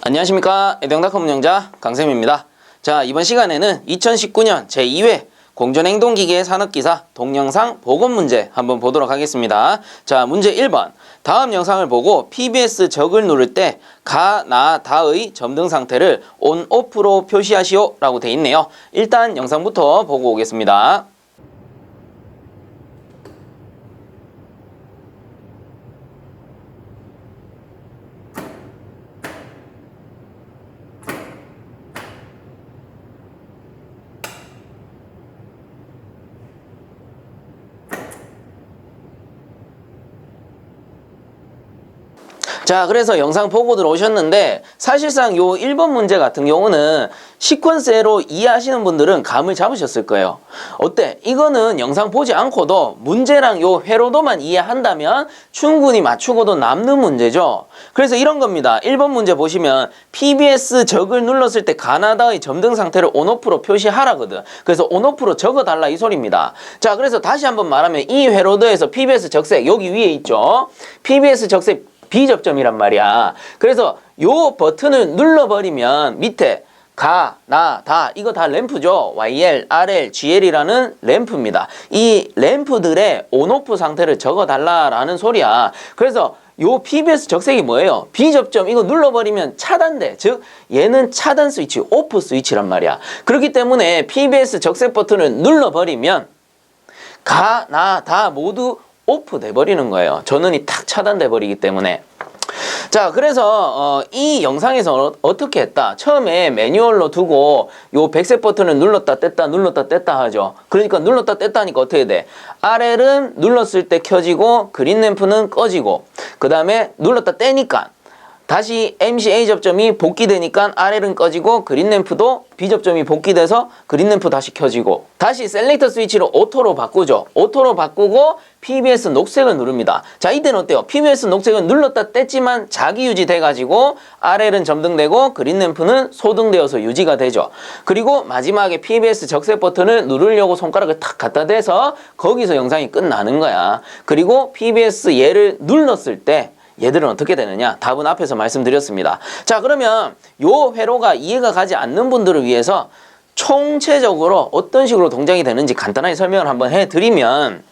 안녕하십니까. 에듀앙닷컴 운영자 강쌤입니다. 자, 이번 시간에는 2019년 제2회 공전행동기계 산업기사 동영상 복원 문제 한번 보도록 하겠습니다. 자, 문제 1번. 다음 영상을 보고 PBS 적을 누를 때 가, 나, 다의 점등 상태를 온, 오프로 표시하시오 라고 돼 있네요. 일단 영상부터 보고 오겠습니다. 자, 그래서 영상 보고 들어오셨는데 사실상 요 1번 문제 같은 경우는 시퀀스로 이해하시는 분들은 감을 잡으셨을 거예요. 어때? 이거는 영상 보지 않고도 문제랑 요 회로도만 이해한다면 충분히 맞추고도 남는 문제죠. 그래서 이런 겁니다. 1번 문제 보시면 PBS 적을 눌렀을 때 가나다의 점등 상태를 온오프로 표시하라거든. 그래서 온오프로 적어달라 이 소리입니다. 자, 그래서 다시 한번 말하면 이 회로도에서 PBS 적색 여기 위에 있죠. PBS 적색 B접점이란 말이야. 그래서 요 버튼을 눌러버리면 밑에 가, 나, 다 이거 다 램프죠. YL, RL, GL이라는 램프입니다. 이 램프들의 온오프 상태를 적어달라라는 소리야. 그래서 요 PBS 적색이 뭐예요? B접점 이거 눌러버리면 차단돼. 즉 얘는 차단 스위치, 오프 스위치란 말이야. 그렇기 때문에 PBS 적색 버튼을 눌러버리면 가, 나, 다 모두 오프 돼버리는 거예요. 전원이 탁 차단돼 버리기 때문에. 자, 그래서 이 영상에서 어떻게 했다? 처음에 매뉴얼로 두고 요 백색 버튼을 눌렀다 뗐다 눌렀다 뗐다 하죠. 그러니까 눌렀다 뗐다 하니까 어떻게 돼? RL은 눌렀을 때 켜지고 그린 램프는 꺼지고, 그 다음에 눌렀다 떼니까 다시 MC A접점이 복귀되니까 RL은 꺼지고 그린 램프도 B접점이 복귀돼서 그린 램프 다시 켜지고, 다시 셀렉터 스위치로 오토로 바꾸죠. 오토로 바꾸고 PBS 녹색을 누릅니다. 자, 이때는 어때요? PBS 녹색은 눌렀다 뗐지만 자기 유지돼가지고 RL은 점등되고 그린 램프는 소등되어서 유지가 되죠. 그리고 마지막에 PBS 적색 버튼을 누르려고 손가락을 탁 갖다 대서 거기서 영상이 끝나는 거야. 그리고 PBS 얘를 눌렀을 때 얘들은 어떻게 되느냐? 답은 앞에서 말씀드렸습니다. 자, 그러면 요 회로가 이해가 가지 않는 분들을 위해서 총체적으로 어떤 식으로 동작이 되는지 간단하게 설명을 한번 해드리면,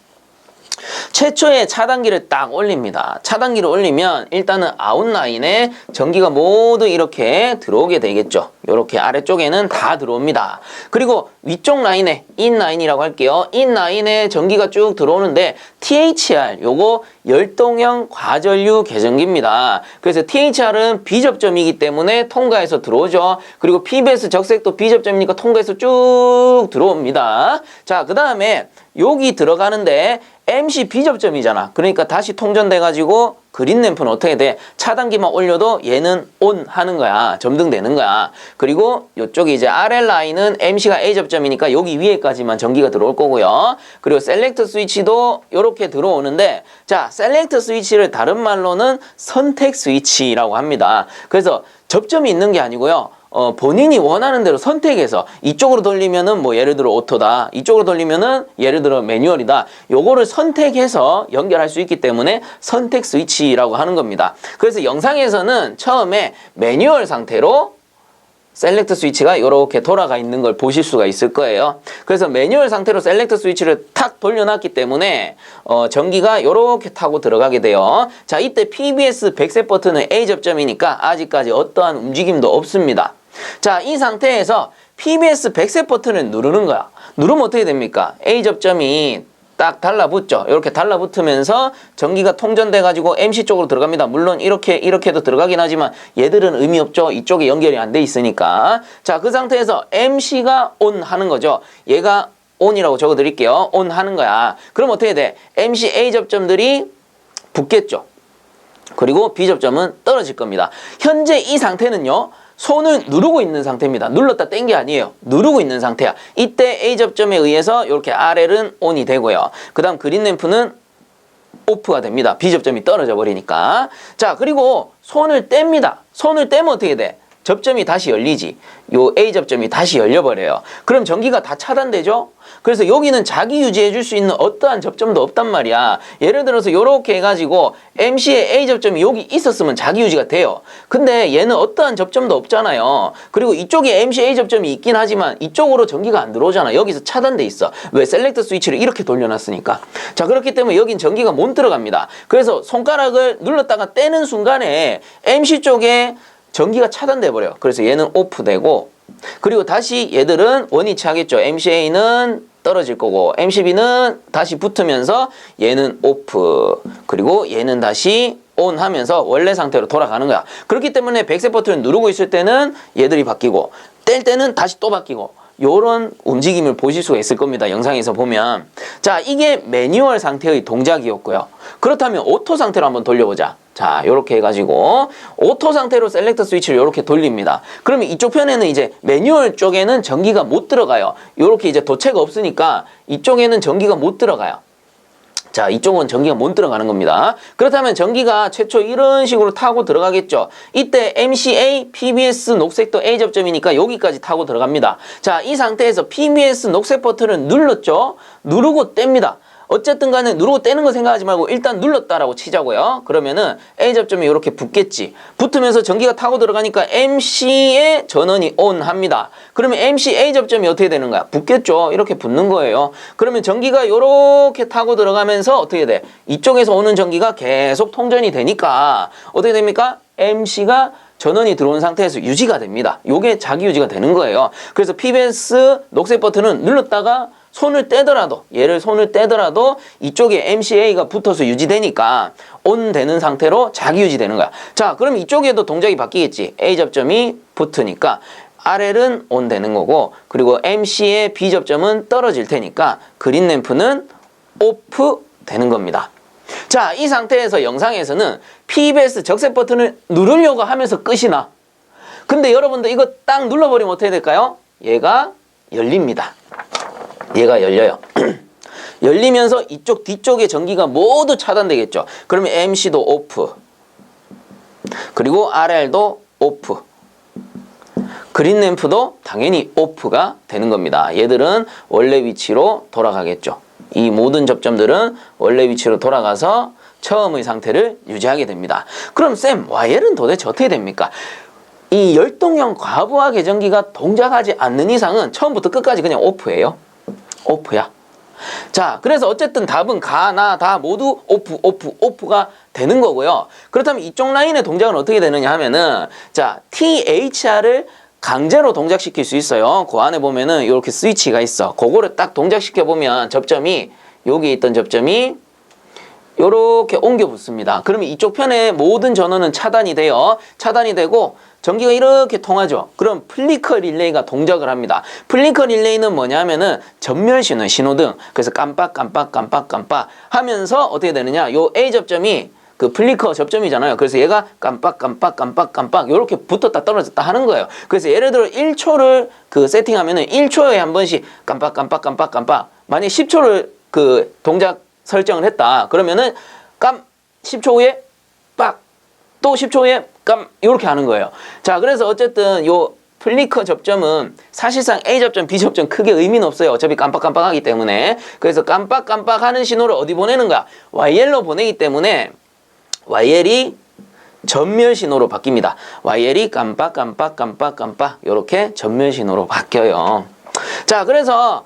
최초에 차단기를 딱 올립니다. 차단기를 올리면 일단은 아웃라인에 전기가 모두 이렇게 들어오게 되겠죠. 이렇게 아래쪽에는 다 들어옵니다. 그리고 위쪽 라인에 인라인이라고 할게요. 인라인에 전기가 쭉 들어오는데 THR 요거 열동형 과전류 계전기입니다. 그래서 THR은 B접점이기 때문에 통과해서 들어오죠. 그리고 PBS 적색도 B접점이니까 통과해서 쭉 들어옵니다. 자, 그 다음에 여기 들어가는데 MC B접점이잖아. 그러니까 다시 통전돼가지고 그린 램프는 어떻게 돼? 차단기만 올려도 얘는 ON 하는 거야. 점등되는 거야. 그리고 이쪽에 이제 RL 라인은 MC가 A접점이니까 여기 위에까지만 전기가 들어올 거고요. 그리고 셀렉터 스위치도 이렇게 들어오는데, 자, 셀렉터 스위치를 다른 말로는 선택 스위치라고 합니다. 그래서 접점이 있는 게 아니고요. 본인이 원하는 대로 선택해서 이쪽으로 돌리면은 뭐 예를 들어 오토다, 이쪽으로 돌리면은 예를 들어 매뉴얼이다, 요거를 선택해서 연결할 수 있기 때문에 선택 스위치라고 하는 겁니다. 그래서 영상에서는 처음에 매뉴얼 상태로 셀렉터 스위치가 이렇게 돌아가 있는 걸 보실 수가 있을 거예요. 그래서 매뉴얼 상태로 셀렉터 스위치를 탁 돌려놨기 때문에 전기가 이렇게 타고 들어가게 돼요. 자, 이때 PBS 백색 버튼은 A접점이니까 아직까지 어떠한 움직임도 없습니다. 자, 이 상태에서 PBS 백색 버튼을 누르는 거야. 누르면 어떻게 됩니까? A접점이 딱 달라붙죠. 이렇게 달라붙으면서 전기가 통전돼가지고 MC 쪽으로 들어갑니다. 물론 이렇게도 들어가긴 하지만 얘들은 의미 없죠. 이쪽에 연결이 안 돼 있으니까. 자, 그 상태에서 MC가 ON 하는 거죠. 얘가 ON이라고 적어드릴게요. ON 하는 거야. 그럼 어떻게 돼? MC A접점들이 붙겠죠. 그리고 B접점은 떨어질 겁니다. 현재 이 상태는요, 손을 누르고 있는 상태입니다. 눌렀다 뗀 게 아니에요. 누르고 있는 상태야. 이때 A접점에 의해서 이렇게 RL은 ON이 되고요. 그 다음 그린 램프는 오프가 됩니다. B접점이 떨어져 버리니까. 자, 그리고 손을 뗍니다. 손을 떼면 어떻게 돼? 접점이 다시 열리지. 요 A 접점이 다시 열려버려요. 그럼 전기가 다 차단되죠? 그래서 여기는 자기 유지해 줄 수 있는 어떠한 접점도 없단 말이야. 예를 들어서 요렇게 해가지고 MC의 A 접점이 여기 있었으면 자기 유지가 돼요. 근데 얘는 어떠한 접점도 없잖아요. 그리고 이쪽에 MC A 접점이 있긴 하지만 이쪽으로 전기가 안 들어오잖아. 여기서 차단돼 있어. 왜? 셀렉터 스위치를 이렇게 돌려놨으니까. 자, 그렇기 때문에 여긴 전기가 못 들어갑니다. 그래서 손가락을 눌렀다가 떼는 순간에 MC 쪽에 전기가 차단돼 버려요. 그래서 얘는 오프되고, 그리고 다시 얘들은 원위치 하겠죠. MCA는 떨어질 거고 MCB는 다시 붙으면서 얘는 오프, 그리고 얘는 다시 온 하면서 원래 상태로 돌아가는 거야. 그렇기 때문에 백색 버튼을 누르고 있을 때는 얘들이 바뀌고 뗄 때는 다시 또 바뀌고, 요런 움직임을 보실 수가 있을 겁니다. 영상에서 보면. 자, 이게 매뉴얼 상태의 동작이었고요. 그렇다면 오토 상태로 한번 돌려보자. 자, 요렇게 해가지고 오토 상태로 셀렉터 스위치를 요렇게 돌립니다. 그러면 이쪽 편에는 이제 매뉴얼 쪽에는 전기가 못 들어가요. 요렇게 이제 도체가 없으니까 이쪽에는 전기가 못 들어가요. 자, 이쪽은 전기가 못 들어가는 겁니다. 그렇다면 전기가 최초 이런 식으로 타고 들어가겠죠. 이때 MCA, PBS 녹색도 A 접점이니까 여기까지 타고 들어갑니다. 자, 이 상태에서 PBS 녹색 버튼을 눌렀죠. 누르고 뗍니다. 어쨌든 간에 누르고 떼는 거 생각하지 말고 일단 눌렀다라고 치자고요. 그러면은 A 접점이 이렇게 붙겠지. 붙으면서 전기가 타고 들어가니까 MC의 전원이 ON 합니다. 그러면 MC A 접점이 어떻게 되는 거야? 붙겠죠. 이렇게 붙는 거예요. 그러면 전기가 이렇게 타고 들어가면서 어떻게 돼? 이쪽에서 오는 전기가 계속 통전이 되니까 어떻게 됩니까? MC가 전원이 들어온 상태에서 유지가 됩니다. 요게 자기 유지가 되는 거예요. 그래서 PBS 녹색 버튼은 눌렀다가 손을 떼더라도, 얘를 손을 떼더라도 이쪽에 MCA가 붙어서 유지되니까 ON 되는 상태로 자기 유지되는 거야. 자, 그럼 이쪽에도 동작이 바뀌겠지. A 접점이 붙으니까 RL은 ON 되는 거고, 그리고 MC의 B 접점은 떨어질 테니까 그린 램프는 오프 되는 겁니다. 자, 이 상태에서 영상에서는 PBS 적색 버튼을 누르려고 하면서 끝이 나. 근데 여러분들 이거 딱 눌러버리면 어떻게 될까요? 얘가 열립니다. 얘가 열려요. 열리면서 이쪽 뒤쪽의 전기가 모두 차단되겠죠. 그러면 MC도 오프, 그리고 RL도 오프, 그린 램프도 당연히 오프가 되는 겁니다. 얘들은 원래 위치로 돌아가겠죠. 이 모든 접점들은 원래 위치로 돌아가서 처음의 상태를 유지하게 됩니다. 그럼 쌤, YL은 도대체 어떻게 됩니까? 이 열동형 과부하 계전기가 동작하지 않는 이상은 처음부터 끝까지 그냥 오프예요. 오프야. 자, 그래서 어쨌든 답은 가, 나, 다 모두 오프, 오프, 오프가 되는 거고요. 그렇다면 이쪽 라인의 동작은 어떻게 되느냐 하면은, 자, THR을 강제로 동작시킬 수 있어요. 그 안에 보면은 이렇게 스위치가 있어. 그거를 딱 동작시켜 보면 접점이, 여기 있던 접점이 요렇게 옮겨 붙습니다. 그러면 이쪽 편에 모든 전원은 차단이 돼요. 차단이 되고 전기가 이렇게 통하죠. 그럼 플리커 릴레이가 동작을 합니다. 플리커 릴레이는 뭐냐면은 전멸 신호, 신호등. 그래서 깜빡 깜빡 깜빡 깜빡 하면서 어떻게 되느냐? 요 A 접점이 그 플리커 접점이잖아요. 그래서 얘가 깜빡 깜빡 깜빡 깜빡 이렇게 붙었다 떨어졌다 하는 거예요. 그래서 예를 들어 1초를 그 세팅하면은 1초에 한 번씩 깜빡 깜빡 깜빡 깜빡. 만약 10초를 그 동작 설정을 했다. 그러면은 10초 후에 빡, 또 10초 후에 깜, 이렇게 하는 거예요. 자, 그래서 어쨌든 요 플리커 접점은 사실상 A 접점, B 접점 크게 의미는 없어요. 어차피 깜빡깜빡하기 때문에. 그래서 깜빡깜빡 하는 신호를 어디 보내는 거야? YL로 보내기 때문에 YL이 전멸 신호로 바뀝니다. YL이 깜빡깜빡깜빡깜빡 이렇게 전멸 신호로 바뀌어요. 자, 그래서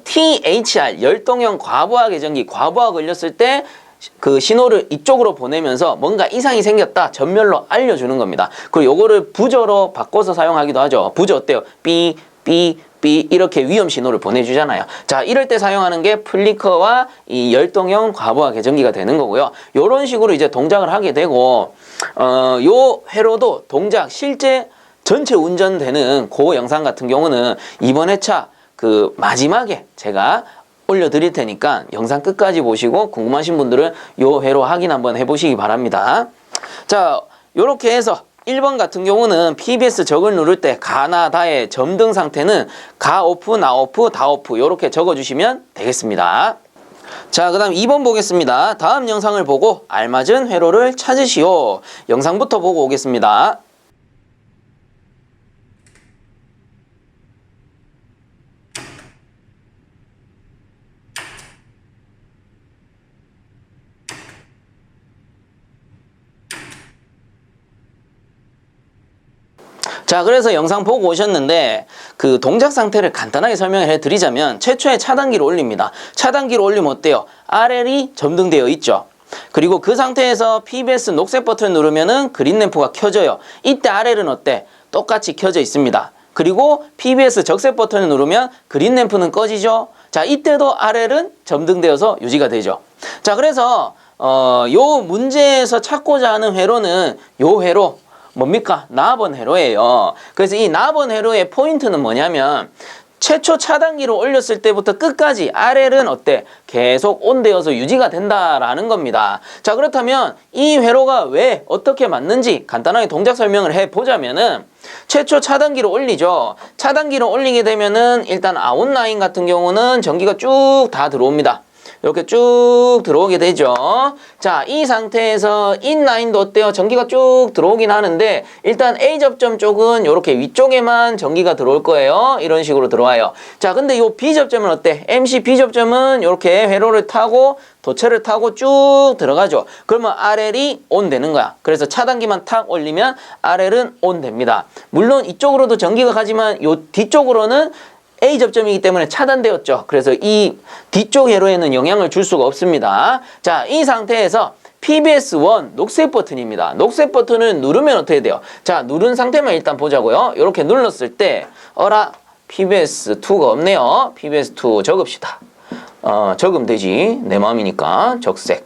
THR, 열동형 과부하 계전기, 과부하 걸렸을 때 그 신호를 이쪽으로 보내면서 뭔가 이상이 생겼다, 전멸로 알려주는 겁니다. 그리고 요거를 부저로 바꿔서 사용하기도 하죠. 부저 어때요? 삐, 삐, 삐 이렇게 위험 신호를 보내주잖아요. 자, 이럴 때 사용하는 게 플리커와 이 열동형 과부하 계전기가 되는 거고요. 요런 식으로 이제 동작을 하게 되고, 요 회로도 동작, 실제 전체 운전되는 그 영상 같은 경우는 이번 회차 그 마지막에 제가 올려드릴 테니까 영상 끝까지 보시고 궁금하신 분들은 요 회로 확인 한번 해보시기 바랍니다. 자, 요렇게 해서 1번 같은 경우는 PBS 적을 누를 때 가나 다의 점등 상태는 가 오프, 나 오프, 다 오프 요렇게 적어주시면 되겠습니다. 자, 그 다음 2번 보겠습니다. 다음 영상을 보고 알맞은 회로를 찾으시오. 영상부터 보고 오겠습니다. 자, 그래서 영상 보고 오셨는데 그 동작 상태를 간단하게 설명을 해드리자면 최초에 차단기를 올립니다. 차단기를 올리면 어때요? RL이 점등되어 있죠. 그리고 그 상태에서 PBS 녹색 버튼을 누르면은 그린 램프가 켜져요. 이때 RL은 어때? 똑같이 켜져 있습니다. 그리고 PBS 적색 버튼을 누르면 그린 램프는 꺼지죠. 자, 이때도 RL은 점등되어서 유지가 되죠. 자, 그래서 요 문제에서 찾고자 하는 회로는 요 회로 뭡니까? 나번 회로예요. 그래서 이 나번 회로의 포인트는 뭐냐면 최초 차단기를 올렸을 때부터 끝까지 RL은 어때? 계속 온되어서 유지가 된다라는 겁니다. 자, 그렇다면 이 회로가 왜 어떻게 맞는지 간단하게 동작 설명을 해보자면은 최초 차단기를 올리죠. 차단기를 올리게 되면은 일단 아웃라인 같은 경우는 전기가 쭉 다 들어옵니다. 이렇게 쭉 들어오게 되죠. 자, 이 상태에서 인라인도 어때요? 전기가 쭉 들어오긴 하는데 일단 A 접점 쪽은 이렇게 위쪽에만 전기가 들어올 거예요. 이런 식으로 들어와요. 자, 근데 이 B 접점은 어때? MC B 접점은 이렇게 회로를 타고 도체를 타고 쭉 들어가죠. 그러면 RL이 온 되는 거야. 그래서 차단기만 탁 올리면 RL은 온 됩니다. 물론 이쪽으로도 전기가 가지만 이 뒤쪽으로는 A 접점이기 때문에 차단되었죠. 그래서 이 뒤쪽 회로에는 영향을 줄 수가 없습니다. 자, 이 상태에서 PBS1 녹색 버튼입니다. 녹색 버튼을 누르면 어떻게 돼요? 자, 누른 상태만 일단 보자고요. 이렇게 눌렀을 때 어라 PBS2가 없네요. PBS2 적읍시다. 적으면 되지. 내 마음이니까 적색.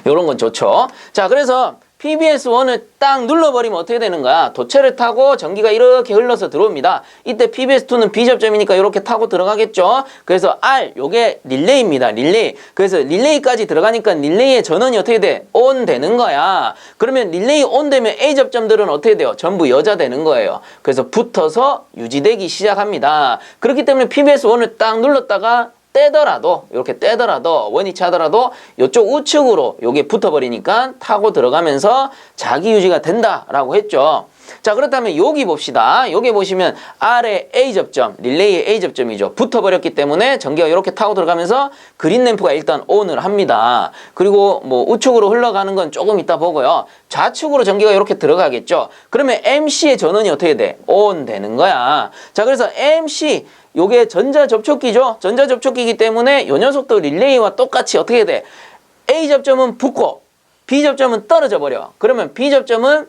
요런 건 좋죠. 자, 그래서 PBS1을 딱 눌러버리면 어떻게 되는 거야? 도체를 타고 전기가 이렇게 흘러서 들어옵니다. 이때 PBS2는 B접점이니까 이렇게 타고 들어가겠죠? 그래서 R, 요게 릴레이입니다. 릴레이. 그래서 릴레이까지 들어가니까 릴레이의 전원이 어떻게 돼? ON 되는 거야. 그러면 릴레이 ON 되면 A접점들은 어떻게 돼요? 전부 여자 되는 거예요. 그래서 붙어서 유지되기 시작합니다. 그렇기 때문에 PBS1을 딱 눌렀다가 떼더라도 이렇게 떼더라도 원위치 하더라도 이쪽 우측으로 요게 붙어버리니까 타고 들어가면서 자기 유지가 된다라고 했죠. 자, 그렇다면 여기 봅시다. 여기 보시면 R의 A접점, 릴레이의 A접점이죠. 붙어버렸기 때문에 전기가 이렇게 타고 들어가면서 그린 램프가 일단 ON을 합니다. 그리고 뭐 우측으로 흘러가는 건 조금 이따 보고요. 좌측으로 전기가 이렇게 들어가겠죠. 그러면 MC의 전원이 어떻게 돼? ON 되는 거야. 자, 그래서 MC 요게 전자접촉기죠. 전자접촉기이기 때문에 요 녀석도 릴레이와 똑같이 어떻게 돼? A접점은 붙고 B접점은 떨어져 버려. 그러면 B접점은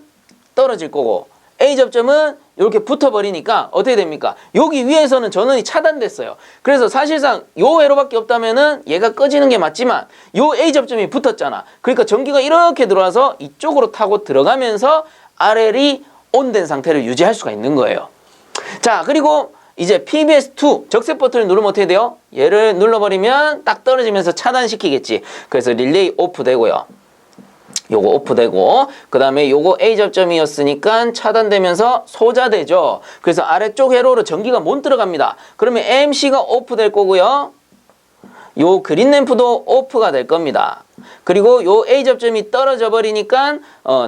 떨어질 거고 A접점은 이렇게 붙어버리니까 어떻게 됩니까? 여기 위에서는 전원이 차단됐어요. 그래서 사실상 요 회로밖에 없다면은 얘가 꺼지는 게 맞지만 요 A접점이 붙었잖아. 그러니까 전기가 이렇게 들어와서 이쪽으로 타고 들어가면서 RL이 온된 상태를 유지할 수가 있는 거예요. 자, 그리고 이제 PBS2 적색 버튼을 누르면 어떻게 돼요? 얘를 눌러버리면 딱 떨어지면서 차단시키겠지. 그래서 릴레이 오프 되고요. 요거 오프 되고 그 다음에 요거 A접점이었으니까 차단되면서 소자되죠. 그래서 아래쪽 회로로 전기가 못 들어갑니다. 그러면 MC가 오프 될 거고요. 요 그린 램프도 오프가 될 겁니다. 그리고 요 A접점이 떨어져 버리니까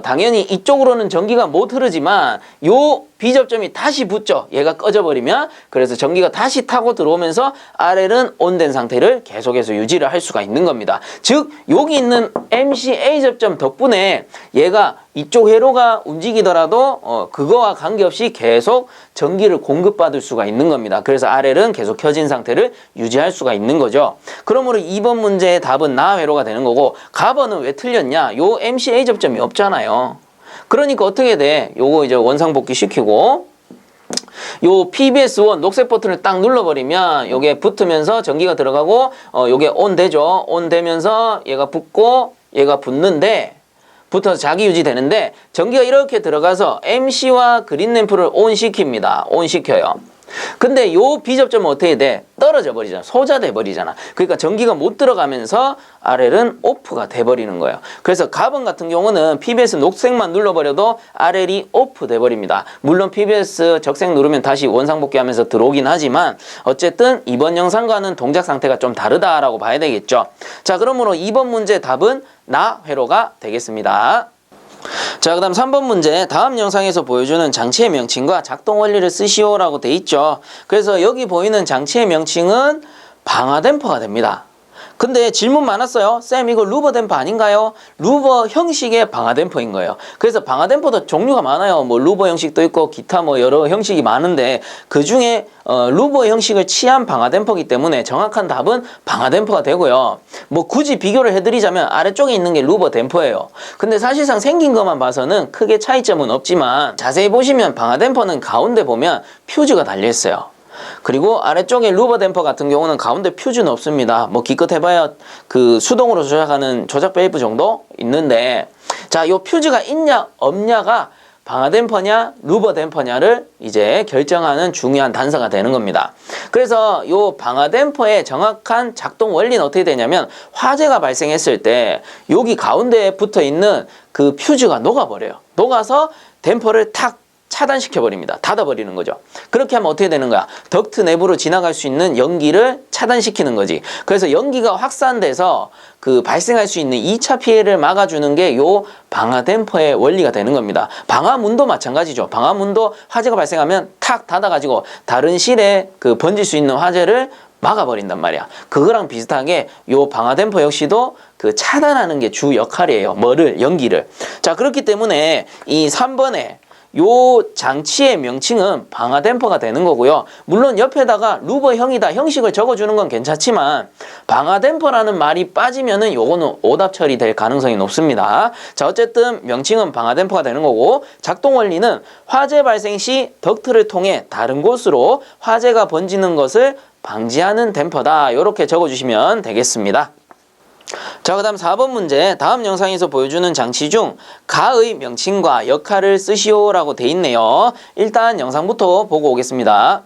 당연히 이쪽으로는 전기가 못 흐르지만 요 B접점이 다시 붙죠. 얘가 꺼져 버리면. 그래서 전기가 다시 타고 들어오면서 RL은 온된 상태를 계속해서 유지를 할 수가 있는 겁니다. 즉 여기 있는 MC A접점 덕분에 얘가 이쪽 회로가 움직이더라도 그거와 관계없이 계속 전기를 공급받을 수가 있는 겁니다. 그래서 RL은 계속 켜진 상태를 유지할 수가 있는 거죠. 그러므로 2번 문제의 답은 나 회로가 되는 거고 가번은 왜 틀렸냐? 요 MC A접점이 없잖아요. 그러니까 어떻게 돼? 요거 이제 원상복귀 시키고 요 PBS1 녹색 버튼을 딱 눌러버리면 요게 붙으면서 전기가 들어가고 요게 온 되죠. 온 되면서 얘가 붙고 얘가 붙는데 붙어서 자기 유지되는데 전기가 이렇게 들어가서 MC와 그린 램프를 온 시킵니다. 온 시켜요. 근데 요 B접점은 어떻게 돼? 떨어져 버리잖아. 소자돼 버리잖아. 그러니까 전기가 못 들어가면서 RL은 오프가 돼 버리는 거예요. 그래서 가번 같은 경우는 PBS 녹색만 눌러버려도 RL이 오프 돼 버립니다. 물론 PBS 적색 누르면 다시 원상복귀하면서 들어오긴 하지만 어쨌든 이번 영상과는 동작 상태가 좀 다르다라고 봐야 되겠죠. 자, 그러므로 2번 문제 답은 나 회로가 되겠습니다. 자, 그 다음 3번 문제 다음 영상에서 보여주는 장치의 명칭과 작동 원리를 쓰시오 라고 돼 있죠. 그래서 여기 보이는 장치의 명칭은 방화 댐퍼가 됩니다. 근데 질문 많았어요. 쌤, 이거 루버 댐퍼 아닌가요? 루버 형식의 방아 댐퍼인 거예요. 그래서 방아 댐퍼도 종류가 많아요. 뭐 루버 형식도 있고 기타 뭐 여러 형식이 많은데 그 중에 루버 형식을 취한 방아 댐퍼이기 때문에 정확한 답은 방아 댐퍼가 되고요. 뭐 굳이 비교를 해드리자면 아래쪽에 있는 게 루버 댐퍼예요. 근데 사실상 생긴 것만 봐서는 크게 차이점은 없지만 자세히 보시면 방아 댐퍼는 가운데 보면 퓨즈가 달려 있어요. 그리고 아래쪽에 루버 댐퍼 같은 경우는 가운데 퓨즈는 없습니다. 뭐 기껏 해봐야 그 수동으로 조작하는 조작 밸브 정도 있는데, 자, 요 퓨즈가 있냐 없냐가 방아 댐퍼냐 루버 댐퍼냐를 이제 결정하는 중요한 단서가 되는 겁니다. 그래서 요 방아 댐퍼의 정확한 작동 원리는 어떻게 되냐면, 화재가 발생했을 때 여기 가운데에 붙어 있는 그 퓨즈가 녹아버려요. 녹아서 댐퍼를 탁 차단시켜버립니다. 닫아버리는 거죠. 그렇게 하면 어떻게 되는 거야? 덕트 내부로 지나갈 수 있는 연기를 차단시키는 거지. 그래서 연기가 확산돼서 그 발생할 수 있는 2차 피해를 막아주는 게 요 방아 댐퍼의 원리가 되는 겁니다. 방화문도 마찬가지죠. 방화문도 화재가 발생하면 탁 닫아가지고 다른 실에 그 번질 수 있는 화재를 막아버린단 말이야. 그거랑 비슷하게 요 방아 댐퍼 역시도 그 차단하는 게 주 역할이에요. 뭐를? 연기를. 자, 그렇기 때문에 이 3번에 요 장치의 명칭은 방아 댐퍼가 되는 거고요. 물론 옆에다가 루버형이다 형식을 적어주는 건 괜찮지만 방아 댐퍼라는 말이 빠지면은 요거는 오답 처리될 가능성이 높습니다. 자, 어쨌든 명칭은 방아 댐퍼가 되는 거고, 작동 원리는 화재 발생 시 덕트를 통해 다른 곳으로 화재가 번지는 것을 방지하는 댐퍼다. 이렇게 적어주시면 되겠습니다. 자, 그 다음 4번 문제. 다음 영상에서 보여주는 장치 중 가의 명칭과 역할을 쓰시오 라고 돼 있네요. 일단 영상부터 보고 오겠습니다.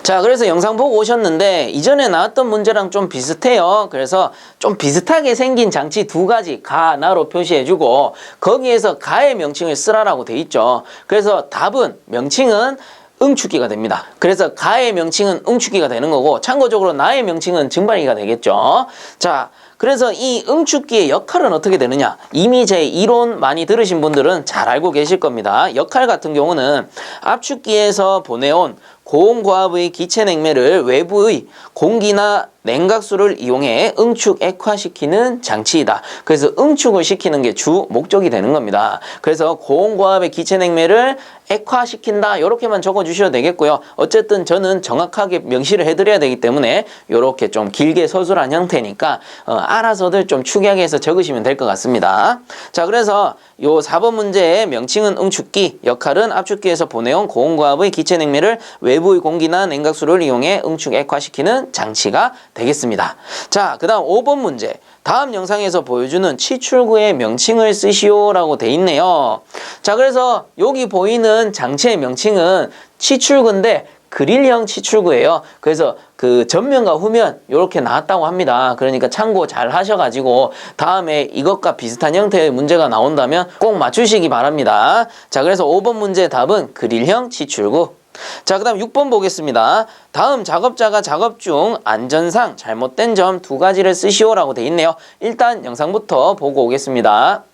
자, 그래서 영상 보고 오셨는데 이전에 나왔던 문제랑 좀 비슷해요. 그래서 좀 비슷하게 생긴 장치 두 가지 가, 나로 표시해주고 거기에서 가의 명칭을 쓰라라고 돼 있죠. 그래서 답은 명칭은 응축기가 됩니다. 그래서 가의 명칭은 응축기가 되는 거고, 참고적으로 나의 명칭은 증발기가 되겠죠. 자, 그래서 이 응축기의 역할은 어떻게 되느냐? 이미 제 이론 많이 들으신 분들은 잘 알고 계실 겁니다. 역할 같은 경우는 압축기에서 보내온 고온고압의 기체 냉매를 외부의 공기나 냉각수를 이용해 응축 액화시키는 장치이다. 그래서 응축을 시키는 게 주 목적이 되는 겁니다. 그래서 고온고압의 기체 냉매를 액화시킨다 이렇게만 적어주셔도 되겠고요. 어쨌든 저는 정확하게 명시를 해드려야 되기 때문에 이렇게 좀 길게 서술한 형태니까 알아서들 좀 축약해서 해서 적으시면 될 것 같습니다. 자, 그래서 요 4번 문제의 명칭은 응축기, 역할은 압축기에서 보내온 고온고압의 기체 냉매를 외부의 공기나 냉각수를 이용해 응축 액화시키는 장치가 되겠습니다. 자, 그 다음 5번 문제. 다음 영상에서 보여주는 치출구의 명칭을 쓰시오 라고 돼 있네요. 자, 그래서 여기 보이는 장치의 명칭은 치출구인데 그릴형 치출구예요. 그래서 그 전면과 후면 이렇게 나왔다고 합니다. 그러니까 참고 잘 하셔가지고 다음에 이것과 비슷한 형태의 문제가 나온다면 꼭 맞추시기 바랍니다. 자, 그래서 5번 문제의 답은 그릴형 치출구. 자, 그 다음 6번 보겠습니다. 다음 작업자가 작업 중 안전상 잘못된 점 두 가지를 쓰시오 라고 돼 있네요. 일단 영상부터 보고 오겠습니다.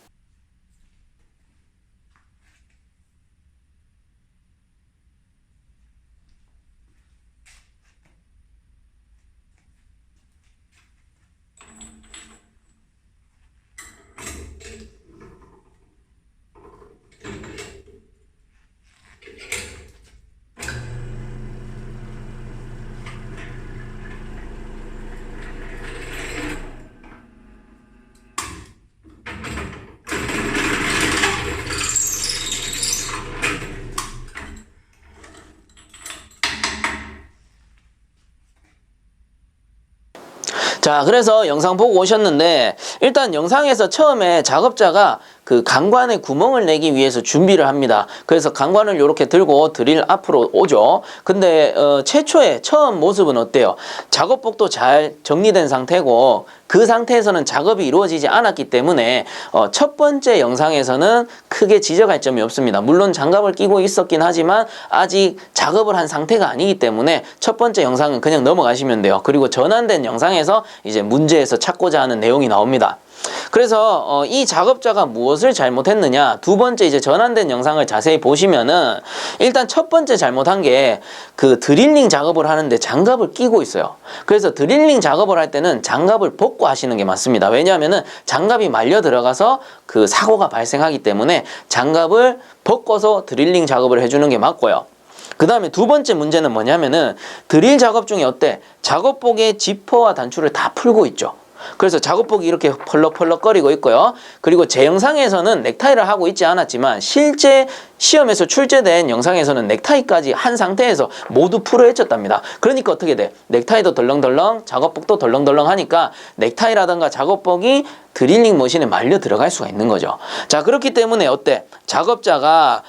자, 그래서 영상 보고 오셨는데 일단 영상에서 처음에 작업자가 그 강관에 구멍을 내기 위해서 준비를 합니다. 그래서 강관을 이렇게 들고 드릴 앞으로 오죠. 근데 최초의 처음 모습은 어때요? 작업복도 잘 정리된 상태고 그 상태에서는 작업이 이루어지지 않았기 때문에 첫 번째 영상에서는 크게 지적할 점이 없습니다. 물론 장갑을 끼고 있었긴 하지만 아직 작업을 한 상태가 아니기 때문에 첫 번째 영상은 그냥 넘어가시면 돼요. 그리고 전환된 영상에서 이제 문제에서 찾고자 하는 내용이 나옵니다. 그래서 이 작업자가 무엇을 잘못했느냐, 두 번째 이제 전환된 영상을 자세히 보시면은 일단 첫 번째 잘못한 게 그 드릴링 작업을 하는데 장갑을 끼고 있어요. 그래서 드릴링 작업을 할 때는 장갑을 벗고 하시는 게 맞습니다. 왜냐하면은 장갑이 말려 들어가서 그 사고가 발생하기 때문에 장갑을 벗고서 드릴링 작업을 해주는 게 맞고요. 그 다음에 두 번째 문제는 뭐냐면은 드릴 작업 중에 어때? 작업복의 지퍼와 단추를 다 풀고 있죠. 그래서 작업복이 이렇게 펄럭펄럭거리고 있고요. 그리고 제 영상에서는 넥타이를 하고 있지 않았지만 실제 시험에서 출제된 영상에서는 넥타이까지 한 상태에서 모두 풀어 헤쳤답니다. 그러니까 어떻게 돼? 넥타이도 덜렁덜렁, 작업복도 덜렁덜렁 하니까 넥타이라든가 작업복이 드릴링 머신에 말려 들어갈 수가 있는 거죠. 자, 그렇기 때문에 어때? 작업자가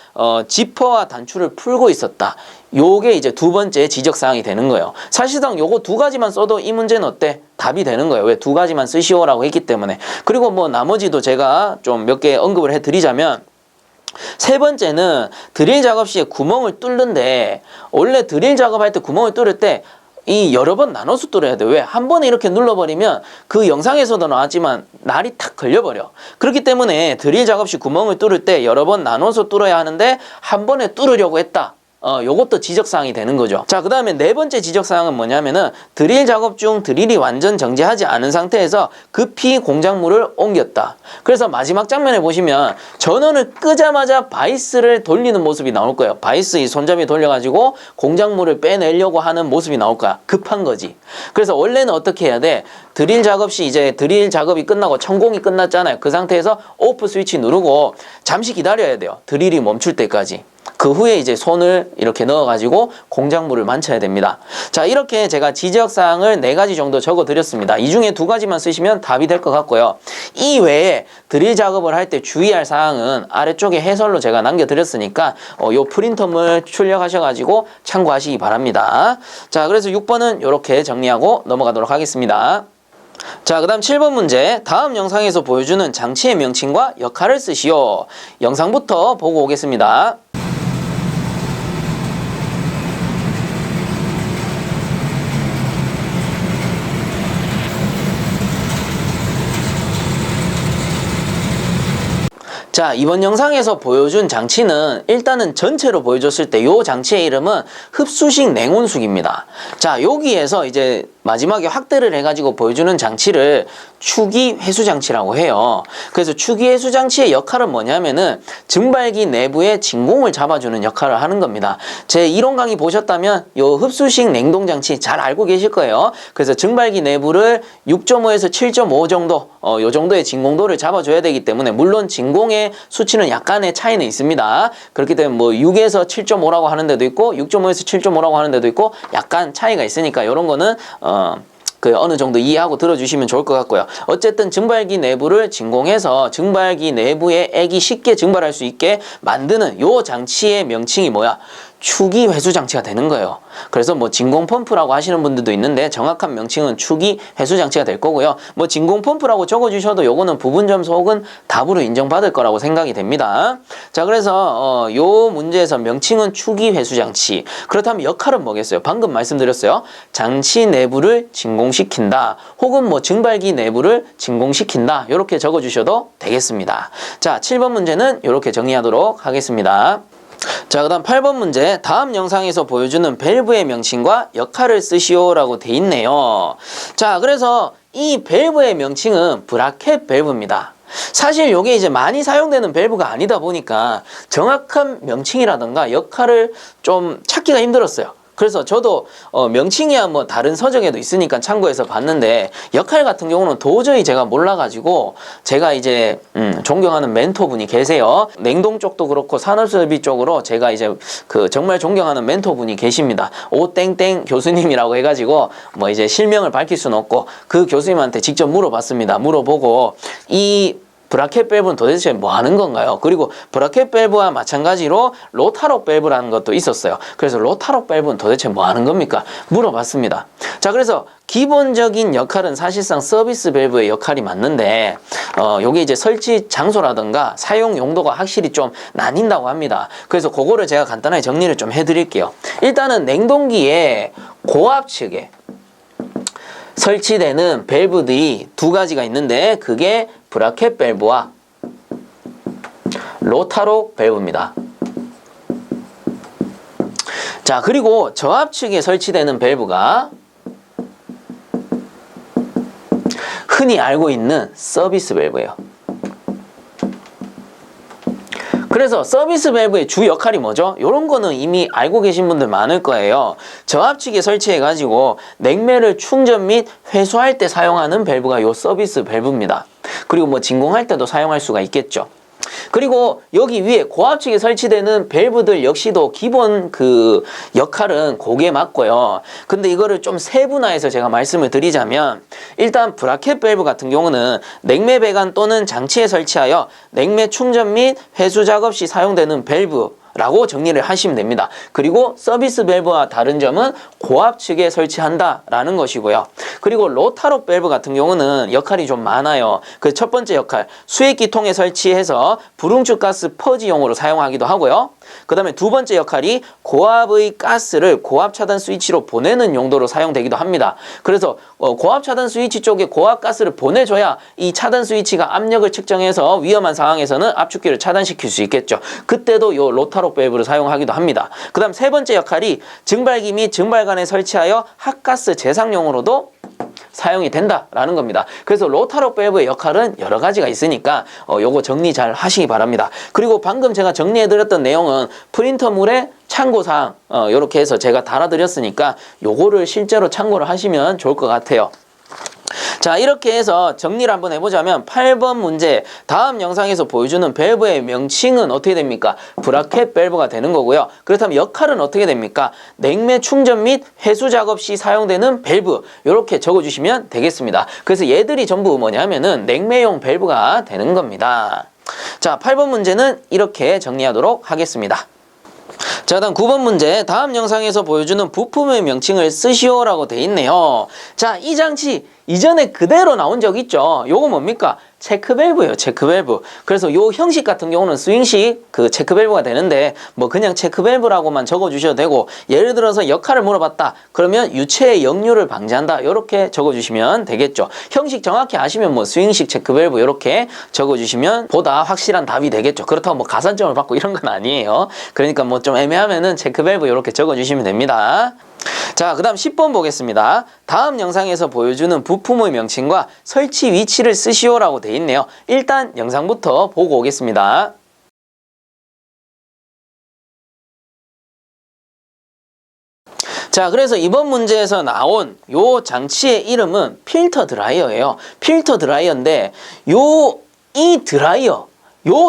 지퍼와 단추를 풀고 있었다. 요게 이제 두 번째 지적사항이 되는 거예요. 사실상 요거 두 가지만 써도 이 문제는 어때? 답이 되는 거예요. 왜? 두 가지만 쓰시오라고 했기 때문에. 그리고 뭐 나머지도 제가 좀 몇 개 언급을 해드리자면, 세 번째는 드릴 작업 시에 구멍을 뚫는데, 원래 드릴 작업할 때 구멍을 뚫을 때 이 여러 번 나눠서 뚫어야 돼. 왜? 한 번에 이렇게 눌러버리면 그 영상에서도 나왔지만 날이 탁 걸려버려. 그렇기 때문에 드릴 작업 시 구멍을 뚫을 때 여러 번 나눠서 뚫어야 하는데 한 번에 뚫으려고 했다. 요것도 지적사항이 되는 거죠. 자, 그 다음에 네 번째 지적사항은 뭐냐면은 드릴 작업 중 드릴이 완전 정지하지 않은 상태에서 급히 공작물을 옮겼다. 그래서 마지막 장면에 보시면 전원을 끄자마자 바이스를 돌리는 모습이 나올 거예요. 바이스 이 손잡이 돌려가지고 공작물을 빼내려고 하는 모습이 나올 거야. 급한 거지. 그래서 원래는 어떻게 해야 돼? 드릴 작업 시 이제 드릴 작업이 끝나고 천공이 끝났잖아요. 그 상태에서 오프 스위치 누르고 잠시 기다려야 돼요. 드릴이 멈출 때까지. 그 후에 이제 손을 이렇게 넣어가지고 공작물을 만져야 됩니다. 자, 이렇게 제가 지적사항을 4가지 정도 적어드렸습니다. 이 중에 2가지만 쓰시면 답이 될 것 같고요. 이 외에 드릴 작업을 할 때 주의할 사항은 아래쪽에 해설로 제가 남겨드렸으니까 요 프린터물 출력하셔가지고 참고하시기 바랍니다. 자, 그래서 6번은 이렇게 정리하고 넘어가도록 하겠습니다. 자, 그 다음 7번 문제. 다음 영상에서 보여주는 장치의 명칭과 역할을 쓰시오. 영상부터 보고 오겠습니다. 자, 이번 영상에서 보여준 장치는 일단은 전체로 보여줬을 때 이 장치의 이름은 흡수식 냉온수기입니다. 자, 여기에서 이제 마지막에 확대를 해가지고 보여주는 장치를 추기 회수 장치라고 해요. 그래서 추기 회수 장치의 역할은 뭐냐면은 증발기 내부의 진공을 잡아주는 역할을 하는 겁니다. 제 이론 강의 보셨다면 요 흡수식 냉동 장치 잘 알고 계실 거예요. 그래서 증발기 내부를 6.5에서 7.5 정도, 요 정도의 진공도를 잡아줘야 되기 때문에 물론 진공의 수치는 약간의 차이는 있습니다. 그렇기 때문에 뭐 6에서 7.5라고 하는 데도 있고 6.5에서 7.5라고 하는 데도 있고 약간 차이가 있으니까 이런 거는 어느 정도 이해하고 들어주시면 좋을 것 같고요. 어쨌든 증발기 내부를 진공해서 증발기 내부에 액이 쉽게 증발할 수 있게 만드는 요 장치의 명칭이 뭐야? 추기 회수 장치가 되는 거예요. 그래서 뭐 진공 펌프라고 하시는 분들도 있는데 정확한 명칭은 추기 회수 장치가 될 거고요. 뭐 진공 펌프라고 적어주셔도 요거는 부분 점수 혹은 답으로 인정받을 거라고 생각이 됩니다. 자, 그래서 요 문제에서 명칭은 추기 회수 장치. 그렇다면 역할은 뭐겠어요? 방금 말씀드렸어요. 장치 내부를 진공시킨다. 혹은 뭐 증발기 내부를 진공시킨다. 이렇게 적어주셔도 되겠습니다. 자, 7번 문제는 이렇게 정리하도록 하겠습니다. 자, 그 다음 8번 문제. 다음 영상에서 보여주는 밸브의 명칭과 역할을 쓰시오라고 돼 있네요. 자, 그래서 이 밸브의 명칭은 브라켓 밸브입니다. 사실 이게 이제 많이 사용되는 밸브가 아니다 보니까 정확한 명칭이라든가 역할을 좀 찾기가 힘들었어요. 그래서 저도 명칭이야 뭐 다른 서적에도 있으니까 참고해서 봤는데 역할 같은 경우는 도저히 제가 몰라가지고 제가 이제 존경하는 멘토분이 계세요. 냉동 쪽도 그렇고 산업설비 쪽으로 제가 이제 그 정말 존경하는 멘토분이 계십니다. 오땡땡 교수님이라고 해가지고 뭐 이제 실명을 밝힐 수는 없고 그 교수님한테 직접 물어봤습니다. 물어보고 이 브라켓 밸브는 도대체 뭐 하는 건가요? 그리고 브라켓 밸브와 마찬가지로 로타록 밸브라는 것도 있었어요. 그래서 로타록 밸브는 도대체 뭐 하는 겁니까? 물어봤습니다. 자, 그래서 기본적인 역할은 사실상 서비스 밸브의 역할이 맞는데 요게 이제 설치 장소라든가 사용 용도가 확실히 좀 나뉜다고 합니다. 그래서 그거를 제가 간단하게 정리를 좀 해드릴게요. 일단은 냉동기의 고압 측에 설치되는 밸브들이 두 가지가 있는데 그게 브라켓 밸브와 로타록 밸브입니다. 자, 그리고 저압측에 설치되는 밸브가 흔히 알고 있는 서비스 밸브예요. 그래서 서비스 밸브의 주 역할이 뭐죠? 이런 거는 이미 알고 계신 분들 많을 거예요. 저압측에 설치해가지고 냉매를 충전 및 회수할 때 사용하는 밸브가 이 서비스 밸브입니다. 그리고 뭐 진공할 때도 사용할 수가 있겠죠. 그리고 여기 위에 고압측에 설치되는 밸브들 역시도 기본 그 역할은 고게 맞고요. 근데 이거를 좀 세분화해서 제가 말씀을 드리자면, 일단 브라켓 밸브 같은 경우는 냉매 배관 또는 장치에 설치하여 냉매 충전 및 회수 작업 시 사용되는 밸브 라고 정리를 하시면 됩니다. 그리고 서비스 밸브와 다른 점은 고압측에 설치한다 라는 것이고요. 그리고 로타록 밸브 같은 경우는 역할이 좀 많아요. 그 첫 번째 역할, 수액기통에 설치해서 불응축 가스 퍼지용으로 사용하기도 하고요. 그 다음에 두 번째 역할이 고압의 가스를 고압 차단 스위치로 보내는 용도로 사용되기도 합니다. 그래서 고압 차단 스위치 쪽에 고압 가스를 보내줘야 이 차단 스위치가 압력을 측정해서 위험한 상황에서는 압축기를 차단시킬 수 있겠죠. 그때도 이 로타록 밸브를 사용하기도 합니다. 그 다음 세 번째 역할이 증발기 및 증발관에 설치하여 핫가스 재상용으로도 사용이 된다라는 겁니다. 그래서 로타록 밸브의 역할은 여러 가지가 있으니까 요거 정리 잘 하시기 바랍니다. 그리고 방금 제가 정리해드렸던 내용은 프린터물에 참고사항 요렇게 해서 제가 달아드렸으니까 요거를 실제로 참고를 하시면 좋을 것 같아요. 자, 이렇게 해서 정리를 한번 해보자면 8번 문제, 다음 영상에서 보여주는 밸브의 명칭은 어떻게 됩니까? 브라켓 밸브가 되는 거고요. 그렇다면 역할은 어떻게 됩니까? 냉매 충전 및 회수 작업 시 사용되는 밸브, 이렇게 적어주시면 되겠습니다. 그래서 얘들이 전부 뭐냐면은 냉매용 밸브가 되는 겁니다. 자, 8번 문제는 이렇게 정리하도록 하겠습니다. 자, 다음 9번 문제, 다음 영상에서 보여주는 부품의 명칭을 쓰시오라고 돼 있네요. 자, 이 장치 이전에 그대로 나온 적 있죠. 요거 뭡니까? 체크 밸브예요. 체크 밸브. 그래서 요 형식 같은 경우는 스윙식 그 체크 밸브가 되는데, 뭐 그냥 체크 밸브라고만 적어 주셔도 되고, 예를 들어서 역할을 물어봤다 그러면 유체의 역류를 방지한다 요렇게 적어 주시면 되겠죠. 형식 정확히 아시면 뭐 스윙식 체크 밸브 요렇게 적어 주시면 보다 확실한 답이 되겠죠. 그렇다고 뭐 가산점을 받고 이런 건 아니에요. 그러니까 뭐 좀 애매하면은 체크 밸브 요렇게 적어 주시면 됩니다. 자, 그 다음 10번 보겠습니다. 다음 영상에서 보여주는 부품의 명칭과 설치 위치를 쓰시오라고 돼 있네요. 일단 영상부터 보고 오겠습니다. 자, 그래서 이번 문제에서 나온 요 장치의 이름은 필터 드라이어예요. 필터 드라이어인데 이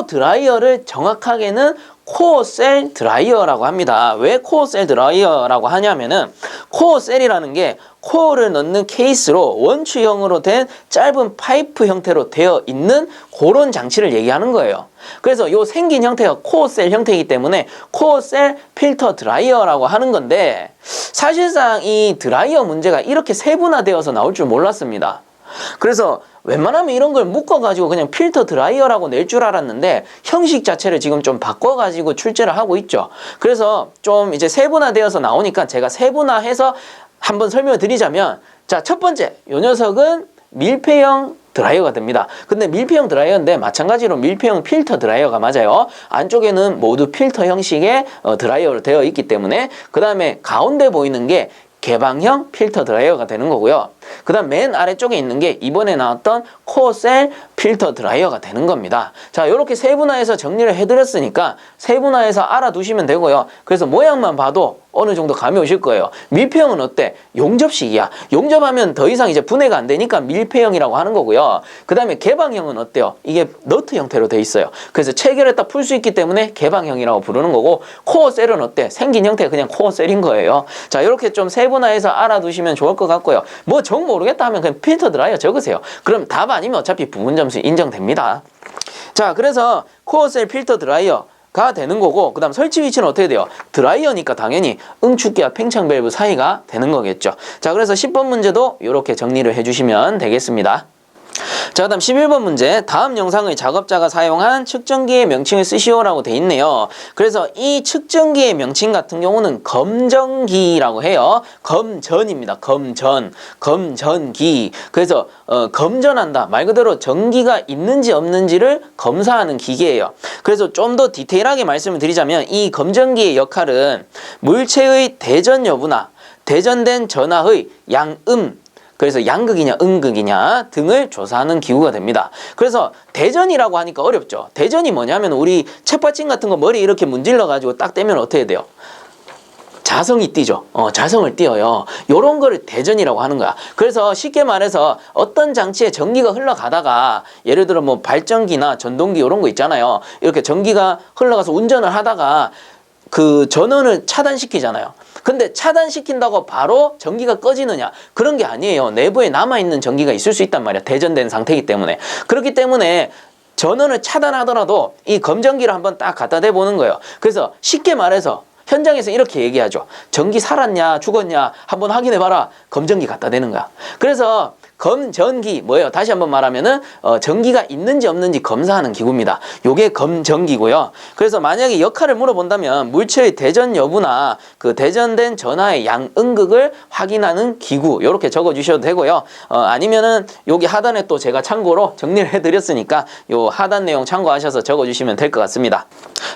드라이어를 정확하게는 코어 셀 드라이어라고 합니다. 왜 코어 셀 드라이어라고 하냐면은 코어 셀이라는 게 코어를 넣는 케이스로 원추형으로 된 짧은 파이프 형태로 되어 있는 그런 장치를 얘기하는 거예요. 그래서 요 생긴 형태가 코어 셀 형태이기 때문에 코어 셀 필터 드라이어라고 하는 건데, 사실상 이 드라이어 문제가 이렇게 세분화되어서 나올 줄 몰랐습니다. 그래서 웬만하면 이런 걸 묶어가지고 그냥 필터 드라이어라고 낼 줄 알았는데 형식 자체를 지금 좀 바꿔가지고 출제를 하고 있죠. 그래서 좀 이제 세분화되어서 나오니까 제가 세분화해서 한번 설명을 드리자면, 자, 첫 번째, 요 녀석은 밀폐형 드라이어가 됩니다. 근데 밀폐형 드라이어인데 마찬가지로 밀폐형 필터 드라이어가 맞아요. 안쪽에는 모두 필터 형식의 드라이어로 되어 있기 때문에, 그 다음에 가운데 보이는 게 개방형 필터 드라이어가 되는 거고요. 그 다음 맨 아래쪽에 있는 게 이번에 나왔던 코어 셀 필터 드라이어가 되는 겁니다. 자, 이렇게 세분화해서 정리를 해드렸으니까 세분화해서 알아두시면 되고요. 그래서 모양만 봐도 어느 정도 감이 오실 거예요. 밀폐형은 어때? 용접식이야. 용접하면 더 이상 이제 분해가 안 되니까 밀폐형이라고 하는 거고요. 그 다음에 개방형은 어때요? 이게 너트 형태로 돼 있어요. 그래서 체결했다 풀 수 있기 때문에 개방형이라고 부르는 거고, 코어 셀은 어때? 생긴 형태가 그냥 코어 셀인 거예요. 자, 이렇게 좀 세분화해서 알아두시면 좋을 것 같고요. 뭐 정 모르겠다 하면 그냥 필터 드라이어 적으세요. 그럼 답 아니면 어차피 부분 점수 인정됩니다. 자, 그래서 코어 셀 필터 드라이어가 되는 거고, 그 다음 설치 위치는 어떻게 돼요? 드라이어니까 당연히 응축기와 팽창 밸브 사이가 되는 거겠죠. 자, 그래서 10번 문제도 이렇게 정리를 해주시면 되겠습니다. 자, 그다음 11번 문제. 다음 영상의 작업자가 사용한 측정기의 명칭을 쓰시오라고 돼 있네요. 그래서 이 측정기의 명칭 같은 경우는 검정기라고 해요. 검전입니다. 검전기. 그래서 검전한다. 말 그대로 전기가 있는지 없는지를 검사하는 기계예요. 그래서 좀 더 디테일하게 말씀을 드리자면 이 검정기의 역할은 물체의 대전 여부나 대전된 전하의 양음, 그래서 양극이냐 음극이냐 등을 조사하는 기구가 됩니다. 그래서 대전이라고 하니까 어렵죠. 대전이 뭐냐면 우리 책받침 같은 거 머리 이렇게 문질러 가지고 딱 떼면 어떻게 돼요? 자성이 띄죠. 자성을 띄어요. 요런 거를 대전이라고 하는 거야. 그래서 쉽게 말해서 어떤 장치에 전기가 흘러가다가 예를 들어 뭐 발전기나 전동기 이런 거 있잖아요. 이렇게 전기가 흘러가서 운전을 하다가 그 전원을 차단시키잖아요. 근데 차단시킨다고 바로 전기가 꺼지느냐? 그런 게 아니에요. 내부에 남아있는 전기가 있을 수 있단 말이야. 대전된 상태이기 때문에. 그렇기 때문에 전원을 차단하더라도 이 검전기를 한번 딱 갖다 대보는 거예요. 그래서 쉽게 말해서 현장에서 이렇게 얘기하죠. 전기 살았냐 죽었냐 한번 확인해봐라. 검전기 갖다 대는 거야. 그래서 검전기 뭐예요? 다시 한번 말하면은 전기가 있는지 없는지 검사하는 기구입니다. 요게 검전기고요. 그래서 만약에 역할을 물어본다면 물체의 대전 여부나 그 대전된 전하의 양응극을 확인하는 기구 요렇게 적어주셔도 되고요. 아니면은 여기 하단에 또 제가 참고로 정리를 해드렸으니까 요 하단 내용 참고하셔서 적어주시면 될 것 같습니다.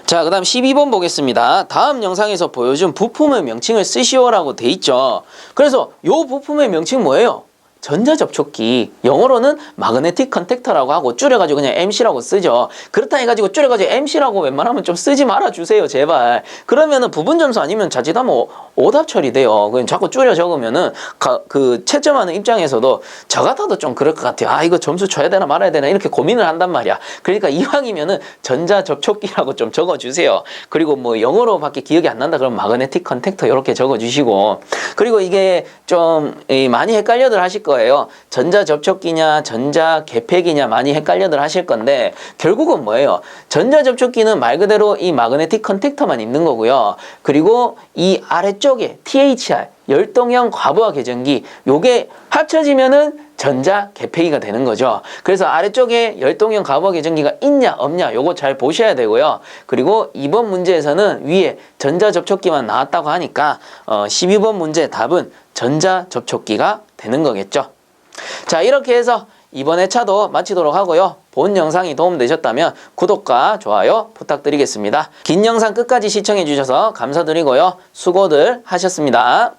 자, 그 다음 12번 보겠습니다. 다음 영상에서 보여준 부품의 명칭을 쓰시오라고 돼 있죠. 그래서 요 부품의 명칭 뭐예요? 전자접촉기, 영어로는 마그네틱 컨택터라고 하고 줄여가지고 그냥 MC라고 쓰죠. 그렇다 해가지고 줄여가지고 MC라고 웬만하면 좀 쓰지 말아주세요, 제발. 그러면은 부분점수 아니면 자칫하면 오답 처리돼요. 그냥 자꾸 줄여 적으면은 그 채점하는 입장에서도 저 같아도 좀 그럴 것 같아요. 아, 이거 점수 줘야 되나 말아야 되나 이렇게 고민을 한단 말이야. 그러니까 이왕이면은 전자접촉기라고 좀 적어주세요. 그리고 뭐 영어로밖에 기억이 안 난다 그러면 마그네틱 컨택터 이렇게 적어주시고, 그리고 이게 좀 많이 헷갈려들 하실 거예요. 전자접촉기냐 전자개폐기냐 많이 헷갈려들 하실 건데 결국은 뭐예요? 전자접촉기는 말 그대로 이 마그네틱 컨택터만 있는 거고요. 그리고 이 아래쪽에 THR 열동형 과부하 계전기 요게 합쳐지면은 전자개폐기가 되는 거죠. 그래서 아래쪽에 열동형 과부하 계전기가 있냐 없냐 요거 잘 보셔야 되고요. 그리고 이번 문제에서는 위에 전자접촉기만 나왔다고 하니까 12번 문제 답은 전자접촉기가 되는 거겠죠. 자, 이렇게 해서 이번 회차도 마치도록 하고요. 본 영상이 도움되셨다면 구독과 좋아요 부탁드리겠습니다. 긴 영상 끝까지 시청해 주셔서 감사드리고요. 수고들 하셨습니다.